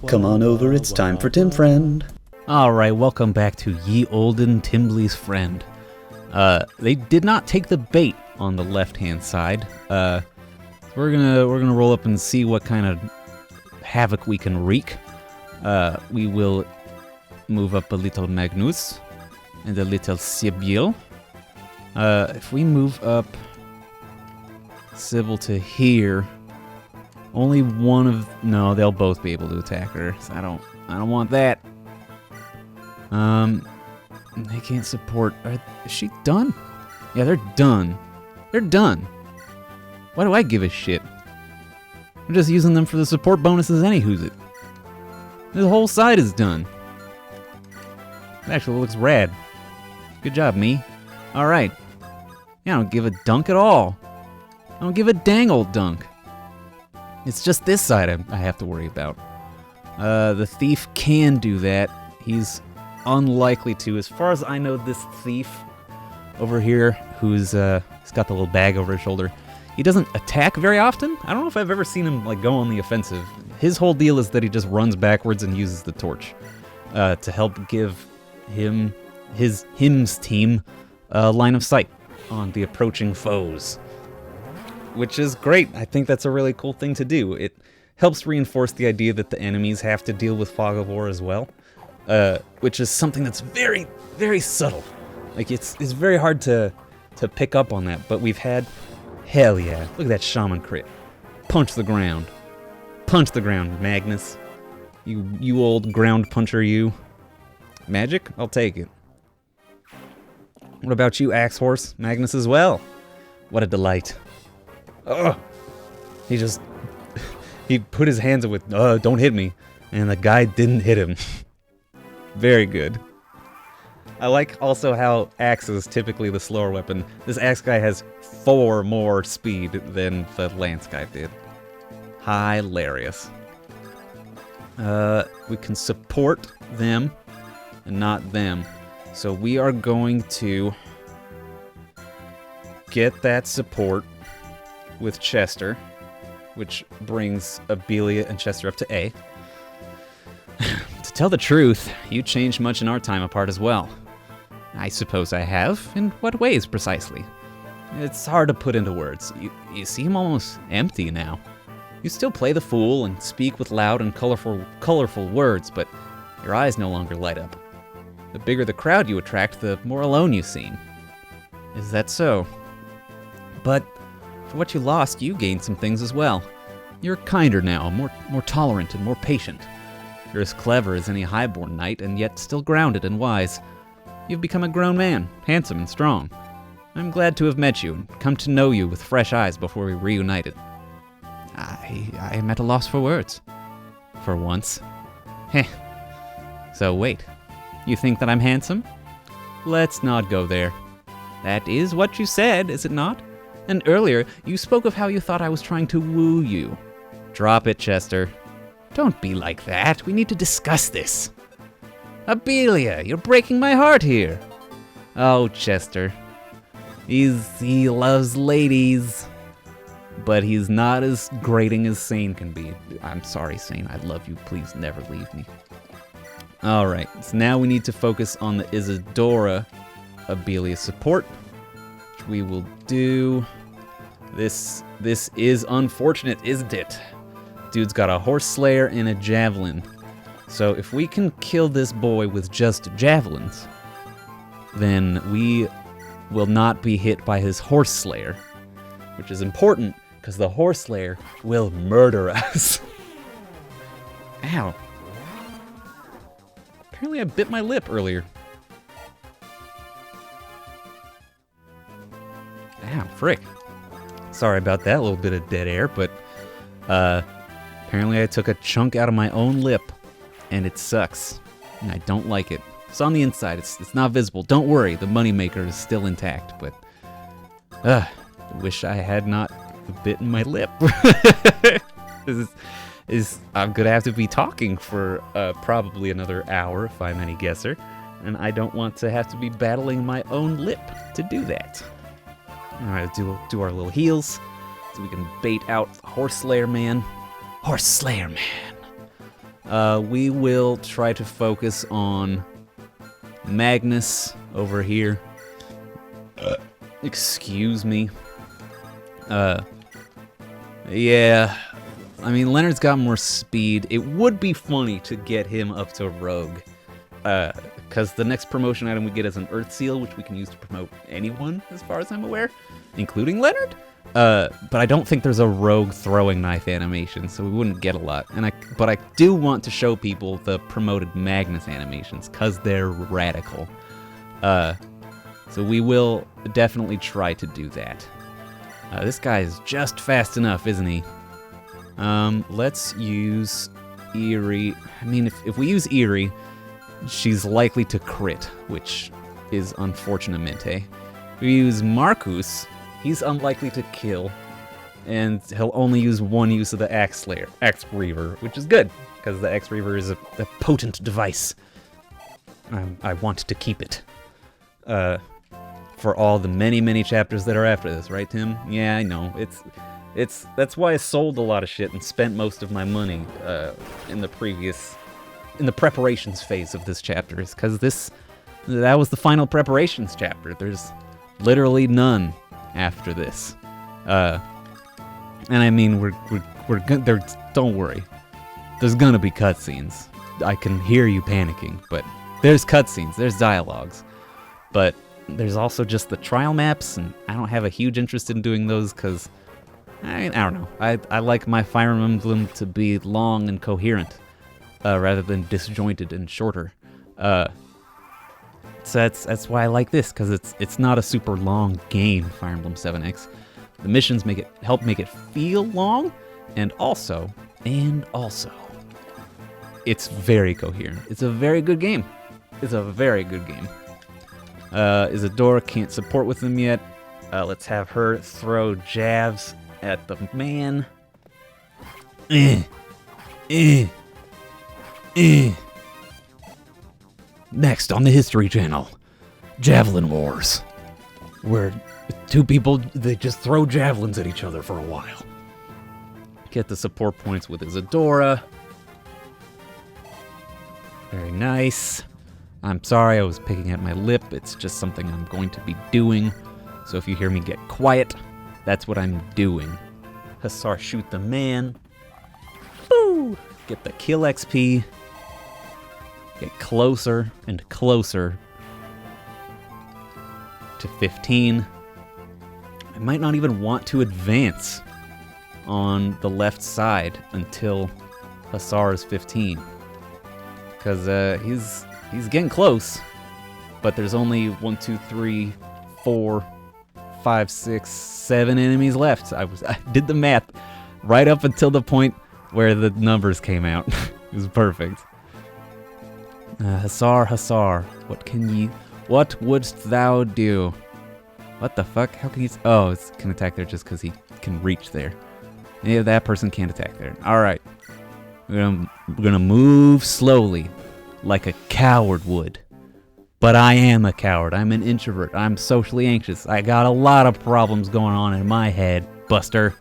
Come on over, it's time for Tim Friend. Alright, welcome back to Ye Olden Timbley's Friend. They did not take the bait on the left-hand side. We're gonna roll up and see what kind of havoc we can wreak. We will move up a little Magnus and a little Sibyl. If we move up Sybil to here, only one of... No, they'll both be able to attack her. So I don't want that. They can't support... Is she done? Yeah, they're done. They're done. Why do I give a shit? I'm just using them for the support bonuses anywho's it. This whole side is done. It actually looks rad. Good job, me. Alright. Yeah, I don't give a dunk at all. I don't give a dang old dunk. It's just this side I have to worry about. The thief can do that. He's unlikely to. As far as I know, this thief over here, who's he's got the little bag over his shoulder, he doesn't attack very often. I don't know if I've ever seen him go on the offensive. His whole deal is that he just runs backwards and uses the torch to help give him's team line of sight on the approaching foes, which is great. I think that's a really cool thing to do. It helps reinforce the idea that the enemies have to deal with fog of war as well, which is something that's very, very subtle. It's very hard to pick up on that, but we've had... Hell yeah. Look at that shaman crit. Punch the ground. Punch the ground, Magnus. You old ground puncher, you. Magic? I'll take it. What about you, Axe Horse? Magnus as well. What a delight. Ugh. He put his hands up with, don't hit me. And the guy didn't hit him. Very good. I like also how axe is typically the slower weapon. This axe guy has 4 more speed than the lance guy did. Hilarious. We can support them and not them. So we are going to get that support with Chester, which brings Abelia and Chester up to A. To tell the truth, you changed much in our time apart as well. I suppose I have. In what ways, precisely? It's hard to put into words. You seem almost empty now. You still play the fool and speak with loud and colorful words, but your eyes no longer light up. The bigger the crowd you attract, the more alone you seem. Is that so? But for what you lost, you gained some things as well. You're kinder now, more tolerant and more patient. You're as clever as any highborn knight, and yet still grounded and wise. You've become a grown man, handsome and strong. I'm glad to have met you and come to know you with fresh eyes before we reunited. I am at a loss for words. For once. Heh. So wait, you think that I'm handsome? Let's not go there. That is what you said, is it not? And earlier, you spoke of how you thought I was trying to woo you. Drop it, Chester. Don't be like that. We need to discuss this. Abelia, you're breaking my heart here. Oh, Chester. He loves ladies. But he's not as grating as Sane can be. I'm sorry, Sane. I love you. Please never leave me. Alright, so now we need to focus on the Isadora Abelia support, which we will do. This is unfortunate, isn't it? Dude's got a horse slayer and a javelin. So if we can kill this boy with just javelins, then we will not be hit by his horse slayer, which is important because the horse slayer will murder us. Ow. Apparently I bit my lip earlier. Ow, frick. Sorry about that, a little bit of dead air, but apparently I took a chunk out of my own lip. And it sucks, and I don't like it. It's on the inside, it's not visible. Don't worry, the moneymaker is still intact, but... I wish I had not bitten my lip. I'm gonna have to be talking for probably another hour, if I'm any guesser. And I don't want to have to be battling my own lip to do that. Alright, do our little heals, so we can bait out the Horse Slayer Man. Horse Slayer Man! We will try to focus on Magnus over here. Excuse me. Yeah. I mean, Leonard's got more speed. It would be funny to get him up to Rogue. Because the next promotion item we get is an Earth Seal, which we can use to promote anyone, as far as I'm aware, including Leonard. But I don't think there's a Rogue throwing knife animation, so we wouldn't get a lot. But I do want to show people the promoted Magnus animations, because they're radical. So we will definitely try to do that. This guy is just fast enough, isn't he? Let's use Eerie. I mean, if we use Eerie, she's likely to crit, which is unfortunamente. If we use Marcus, he's unlikely to kill, and he'll only use one use of the Axe Reaver, which is good, because the Axe Reaver is a potent device. I want to keep it. For all the many, many chapters that are after this, right, Tim? Yeah, I know. That's why I sold a lot of shit and spent most of my money in the preparations phase of this chapter, is because that was the final preparations chapter. There's literally none after this. And I mean, we're gonna, don't worry. There's gonna be cutscenes. I can hear you panicking, but there's cutscenes, there's dialogues. But there's also just the trial maps, and I don't have a huge interest in doing those because I don't know. I like my Fire Emblem to be long and coherent, rather than disjointed and shorter. So that's why I like this, because it's not a super long game, Fire Emblem 7X. The missions help make it feel long, and also, it's very coherent. It's a very good game. Isadora can't support with them yet. Let's have her throw jabs at the man. Next on the History Channel, Javelin Wars, where two people, they just throw javelins at each other for a while. Get the support points with Isadora. Very nice. I'm sorry, I was picking at my lip. It's just something I'm going to be doing. So if you hear me get quiet, that's what I'm doing. Hussar shoot the man. Boo! Get the kill XP. Get closer and closer to 15. I might not even want to advance on the left side until Hussar is 15. Because he's getting close, but there's only 1, 2, 3, 4, 5, 6, 7 enemies left. I did the math right up until the point where the numbers came out. It was perfect. Hussar, what wouldst thou do? What the fuck? How can he? Oh, it can attack there just because he can reach there. Yeah, that person can't attack there. All right, we're gonna move slowly, like a coward would. But I am a coward. I'm an introvert. I'm socially anxious. I got a lot of problems going on in my head, Buster.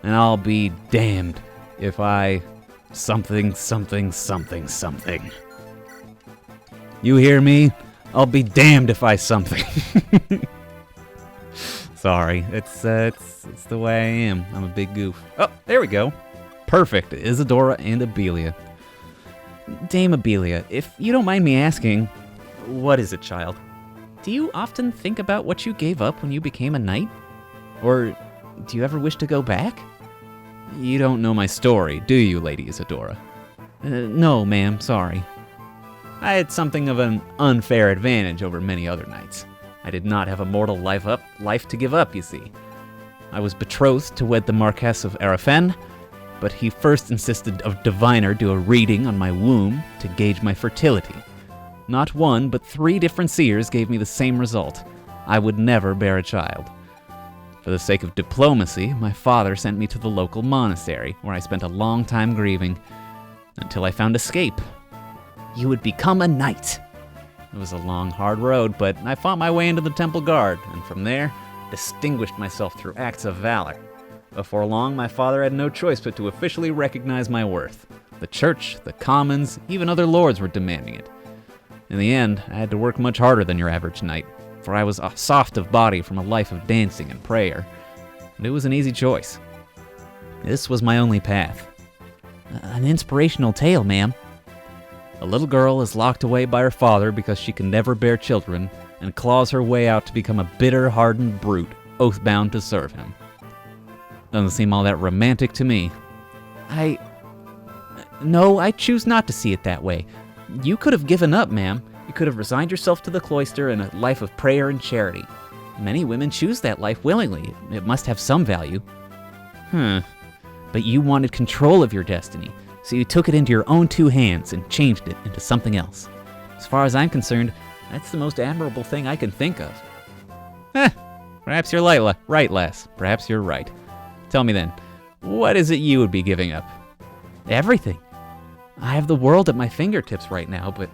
And I'll be damned if I something. You hear me? I'll be damned if I something. Sorry, it's the way I am. I'm a big goof. Oh, there we go. Perfect. Isadora and Abelia. Dame Abelia, if you don't mind me asking, what is it, child? Do you often think about what you gave up when you became a knight? Or do you ever wish to go back? You don't know my story, do you, Lady Isadora? No, ma'am, sorry. I had something of an unfair advantage over many other knights. I did not have a mortal life to give up, you see. I was betrothed to wed the Marquess of Arafen, but he first insisted a diviner do a reading on my womb to gauge my fertility. Not one, but 3 different seers gave me the same result. I would never bear a child. For the sake of diplomacy, my father sent me to the local monastery, where I spent a long time grieving, until I found escape. You would become a knight. It was a long, hard road, but I fought my way into the Temple Guard, and from there, distinguished myself through acts of valor. Before long, my father had no choice but to officially recognize my worth. The church, the commons, even other lords were demanding it. In the end, I had to work much harder than your average knight, for I was soft of body from a life of dancing and prayer. But it was an easy choice. This was my only path. An inspirational tale, ma'am. A little girl is locked away by her father because she can never bear children, and claws her way out to become a bitter, hardened brute, oath-bound to serve him. Doesn't seem all that romantic to me. No, I choose not to see it that way. You could have given up, ma'am. You could have resigned yourself to the cloister and a life of prayer and charity. Many women choose that life willingly. It must have some value. But you wanted control of your destiny, so you took it into your own two hands and changed it into something else. As far as I'm concerned, that's the most admirable thing I can think of. Perhaps you're right, lass. Perhaps you're right. Tell me then, what is it you would be giving up? Everything. I have the world at my fingertips right now, but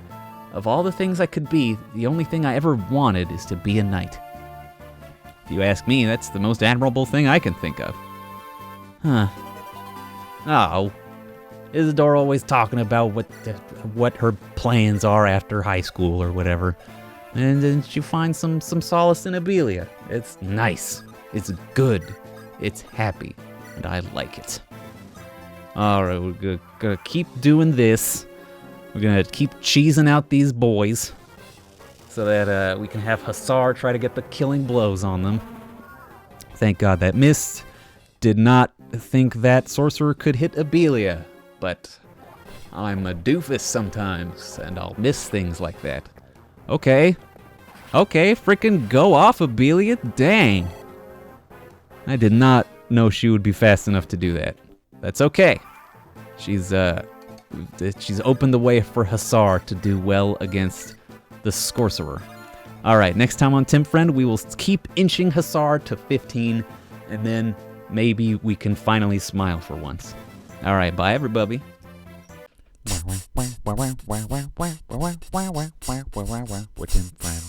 of all the things I could be, the only thing I ever wanted is to be a knight. If you ask me, that's the most admirable thing I can think of. Oh, Isidore always talking about what her plans are after high school or whatever. And then she finds some solace in Abelia. It's nice. It's good. It's happy. And I like it. Alright, we're gonna keep doing this. We're gonna keep cheesing out these boys so that we can have Hussar try to get the killing blows on them. Thank God that missed. Did not think that sorcerer could hit Abelia, but I'm a doofus sometimes, and I'll miss things like that. Okay, frickin' go off, Abelia, dang. I did not know she would be fast enough to do that. That's okay. She's opened the way for Hussar to do well against the sorcerer. Alright, next time on Tim Friend, we will keep inching Hussar to 15, and then maybe we can finally smile for once. Alright, bye everybody. Tim Friend.